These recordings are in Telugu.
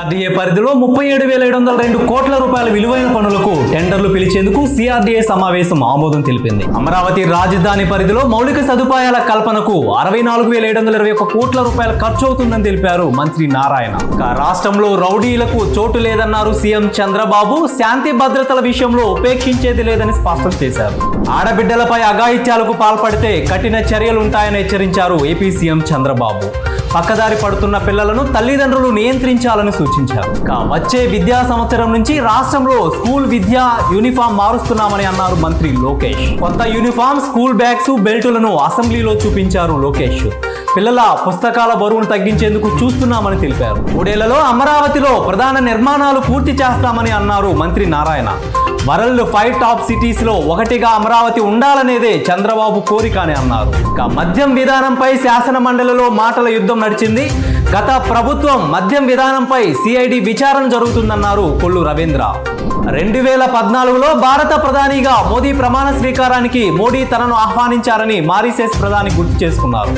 సిఆర్డీఏ పరిధిలో 37,702 కోట్ల రూపాయల విలువైన పనులకు టెండర్లు పిలిచేందుకు సిఆర్డీఏ సమావేశం ఆమోదం తెలిపింది. అమరావతి రాజధాని పరిధిలో మౌలిక సదుపాయాల కల్పనకు 64,721 కోట్ల రూపాయల ఖర్చు అవుతుందని తెలిపారు మంత్రి నారాయణ. రాష్ట్రంలో రౌడీలకు చోటు లేదన్నారు సీఎం చంద్రబాబు. శాంతి భద్రతల విషయంలో ఉపేక్షించేది లేదని స్పష్టం చేశారు. ఆడబిడ్డలపై అఘాయిత్యాలకు పాల్పడితే కఠిన చర్యలు ఉంటాయని హెచ్చరించారు ఏపీ సీఎం చంద్రబాబు. పక్కదారి పడుతున్న పిల్లలను తల్లిదండ్రులు నియంత్రించాలని సూచించారు. వచ్చే విద్యా సంవత్సరం నుంచి రాష్ట్రంలో స్కూల్ విద్యా యూనిఫామ్ మారుస్తున్నామని అన్నారు మంత్రి లోకేష్. కొత్త యూనిఫామ్, స్కూల్ బ్యాగ్స్, బెల్టులను అసెంబ్లీలో చూపించారు లోకేష్. పిల్లల పుస్తకాల బరువును తగ్గించేందుకు చూస్తున్నామని తెలిపారు. 3 ఏళ్లలో అమరావతిలో ప్రధాన నిర్మాణాలు పూర్తి చేస్తామని అన్నారు మంత్రి నారాయణ. వరల్డ్ 5 టాప్ సిటీస్ లో ఒకటిగా అమరావతి ఉండాలనేదే చంద్రబాబు కోరిక అని అన్నారు. మద్యం విధానంపై శాసన మండలిలో మాటల యుద్ధం నడిచింది. గత ప్రభుత్వం మద్యం విధానంపై సిఐడి విచారణ జరుగుతుందన్నారు కొల్లు రవీంద్ర. 2014లో భారత ప్రధానిగా మోదీ ప్రమాణ స్వీకారానికి మోడీ తనను ఆహ్వానించారని మారిషస్ ప్రధాని గుర్తు చేసుకున్నారు.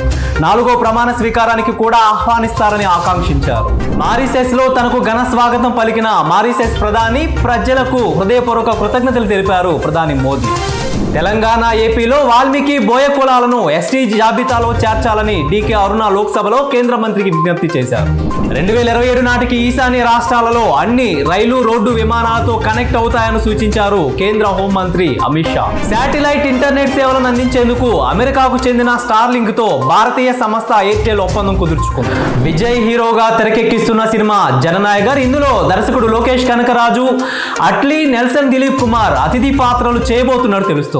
4వ ప్రమాణ స్వీకారానికి కూడా ఆహ్వానిస్తారని ఆకాంక్షించారు. మారిషస్ లో తనకు ఘన స్వాగతం పలికిన మారిషస్ ప్రధాని ప్రజలకు హృదయపూర్వక కృతజ్ఞతలు తెలిపారు ప్రధాని మోదీ. తెలంగాణ, ఏపీలో వాల్మీకి బోయ కులాలను ఎస్టీ జాబితాలో చేర్చాలని డీకే అరుణ లోక్సభలో కేంద్ర మంత్రికి విజ్ఞప్తి చేశారు. 2027 నాటికి ఈశాన్య రాష్ట్రాలలో అన్ని రైలు, రోడ్డు, విమానాలతో కనెక్ట్ అవుతాయని సూచించారు కేంద్ర హోంమంత్రి అమిత్ షా. శాటిలైట్ ఇంటర్నెట్ సేవలను అందించేందుకు అమెరికాకు చెందిన స్టార్లింక్ తో భారతీయ సంస్థ ఎయిర్టెల్ ఒప్పందం కుదుర్చుకుంది. విజయ్ హీరోగా తెరకెక్కిస్తున్న సినిమా జననాయగర్. ఇందులో దర్శకుడు లోకేష్ కనకరాజు, అట్లీ, నెల్సన్ దిలీప్ కుమార్ అతిథి పాత్రలు చేయబోతున్నట్టు తెలుస్తోంది.